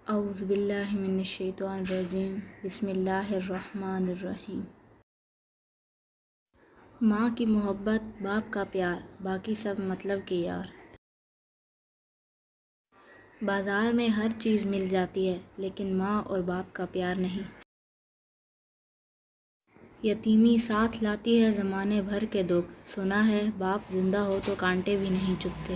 اعوذ باللہ من الشیطان الرجیم بسم اللہ الرحمن الرحیم۔ ماں کی محبت، باپ کا پیار، باقی سب مطلب کے یار۔ بازار میں ہر چیز مل جاتی ہے لیکن ماں اور باپ کا پیار نہیں۔ یتیمی ساتھ لاتی ہے زمانے بھر کے دکھ، سنا ہے باپ زندہ ہو تو کانٹے بھی نہیں چبھتے۔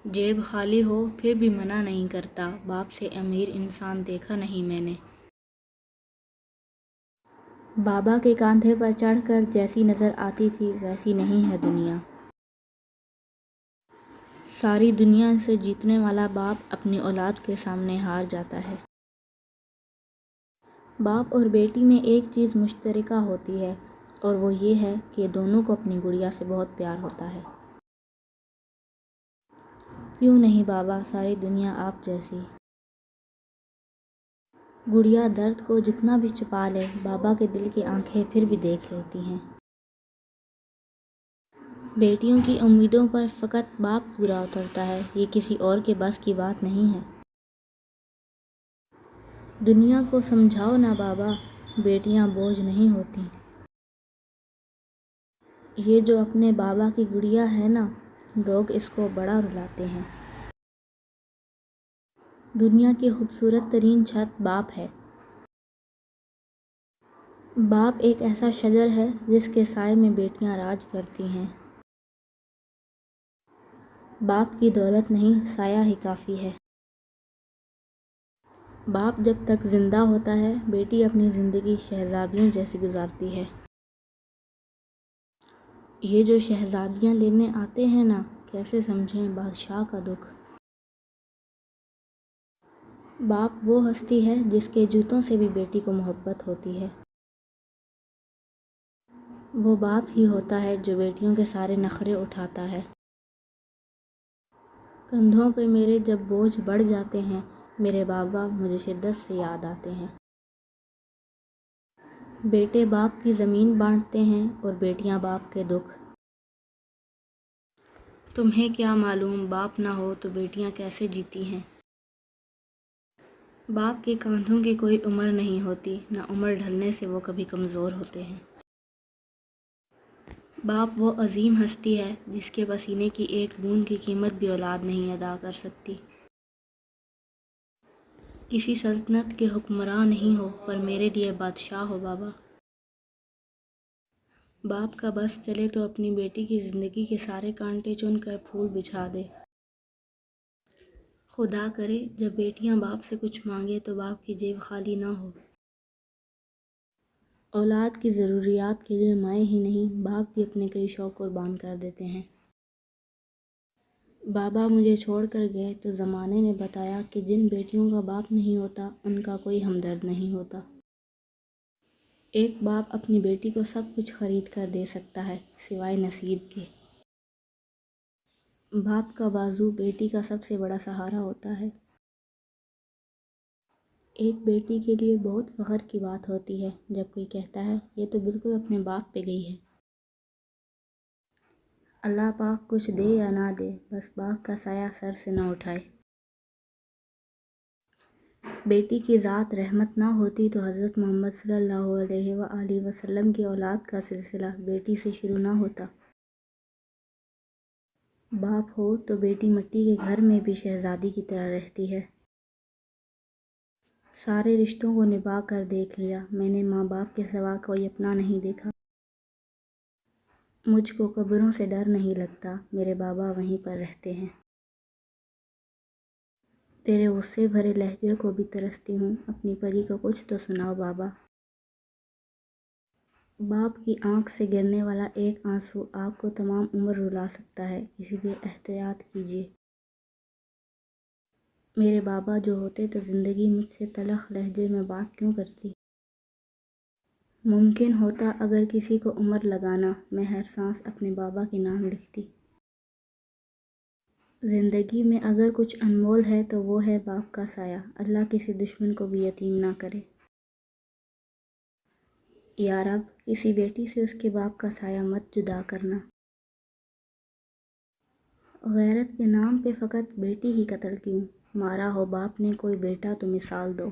جیب خالی ہو پھر بھی منع نہیں کرتا، باپ سے امیر انسان دیکھا نہیں میں نے۔ بابا کے کاندھے پر چڑھ کر جیسی نظر آتی تھی ویسی نہیں ہے دنیا۔ ساری دنیا سے جیتنے والا باپ اپنی اولاد کے سامنے ہار جاتا ہے۔ باپ اور بیٹی میں ایک چیز مشترکہ ہوتی ہے اور وہ یہ ہے کہ دونوں کو اپنی گڑیا سے بہت پیار ہوتا ہے۔ کیوں نہیں بابا، ساری دنیا آپ جیسی۔ گڑیا درد کو جتنا بھی چھپا لے، بابا کے دل کی آنکھیں پھر بھی دیکھ لیتی ہیں۔ بیٹیوں کی امیدوں پر فقط باپ پورا اترتا ہے، یہ کسی اور کے بس کی بات نہیں ہے۔ دنیا کو سمجھاؤ نا بابا، بیٹیاں بوجھ نہیں ہوتیں۔ یہ جو اپنے بابا کی گڑیا ہے نا، لوگ اس کو بڑا رلاتے ہیں۔ دنیا کی خوبصورت ترین چھت باپ ہے۔ باپ ایک ایسا شجر ہے جس کے سائے میں بیٹیاں راج کرتی ہیں۔ باپ کی دولت نہیں، سایہ ہی کافی ہے۔ باپ جب تک زندہ ہوتا ہے، بیٹی اپنی زندگی شہزادیوں جیسی گزارتی ہے۔ یہ جو شہزادیاں لینے آتے ہیں نا، کیسے سمجھیں بادشاہ کا دکھ۔ باپ وہ ہستی ہے جس کے جوتوں سے بھی بیٹی کو محبت ہوتی ہے۔ وہ باپ ہی ہوتا ہے جو بیٹیوں کے سارے نخرے اٹھاتا ہے۔ کندھوں پہ میرے جب بوجھ بڑھ جاتے ہیں، میرے بابا مجھے شدت سے یاد آتے ہیں۔ بیٹے باپ کی زمین بانٹتے ہیں اور بیٹیاں باپ کے دکھ۔ تمہیں کیا معلوم باپ نہ ہو تو بیٹیاں کیسے جیتی ہیں۔ باپ کے کاندھوں کی کوئی عمر نہیں ہوتی، نہ عمر ڈھلنے سے وہ کبھی کمزور ہوتے ہیں۔ باپ وہ عظیم ہستی ہے جس کے پسینے کی ایک بوند کی قیمت بھی اولاد نہیں ادا کر سکتی۔ کسی سلطنت کے حکمراں نہیں ہو پر میرے لیے بادشاہ ہو بابا۔ باپ کا بس چلے تو اپنی بیٹی کی زندگی کے سارے کانٹے چن کر پھول بچھا دے۔ خدا کرے جب بیٹیاں باپ سے کچھ مانگے تو باپ کی جیب خالی نہ ہو۔ اولاد کی ضروریات کے لیے مائیں ہی نہیں، باپ بھی اپنے کئی شوق قربان کر دیتے ہیں۔ بابا مجھے چھوڑ کر گئے تو زمانے نے بتایا کہ جن بیٹیوں کا باپ نہیں ہوتا ان کا کوئی ہمدرد نہیں ہوتا۔ ایک باپ اپنی بیٹی کو سب کچھ خرید کر دے سکتا ہے سوائے نصیب کے۔ باپ کا بازو بیٹی کا سب سے بڑا سہارا ہوتا ہے۔ ایک بیٹی کے لیے بہت فخر کی بات ہوتی ہے جب کوئی کہتا ہے یہ تو بالکل اپنے باپ پہ گئی ہے۔ اللہ پاک کچھ دے یا نہ دے، بس باپ کا سایہ سر سے نہ اٹھائے۔ بیٹی کی ذات رحمت نہ ہوتی تو حضرت محمد صلی اللہ علیہ وآلہ وسلم کی اولاد کا سلسلہ بیٹی سے شروع نہ ہوتا۔ باپ ہو تو بیٹی مٹی کے گھر میں بھی شہزادی کی طرح رہتی ہے۔ سارے رشتوں کو نبھا کر دیکھ لیا، میں نے ماں باپ کے سوا کوئی اپنا نہیں دیکھا۔ مجھ کو قبروں سے ڈر نہیں لگتا، میرے بابا وہیں پر رہتے ہیں۔ تیرے غصے بھرے لہجے کو بھی ترستی ہوں، اپنی پری کو کچھ تو سناؤ بابا۔ باپ کی آنکھ سے گرنے والا ایک آنسو آپ کو تمام عمر رلا سکتا ہے، اسی لیے احتیاط کیجیے۔ میرے بابا جو ہوتے تو زندگی مجھ سے تلخ لہجے میں بات کیوں کرتی۔ ممکن ہوتا اگر کسی کو عمر لگانا، میں ہر سانس اپنے بابا کے نام لکھتی۔ زندگی میں اگر کچھ انمول ہے تو وہ ہے باپ کا سایہ، اللہ کسی دشمن کو بھی یتیم نہ کرے۔ یا رب کسی بیٹی سے اس کے باپ کا سایہ مت جدا کرنا۔ غیرت کے نام پہ فقط بیٹی ہی قتل کیوں؟ مارا ہو باپ نے کوئی بیٹا تو مثال دو۔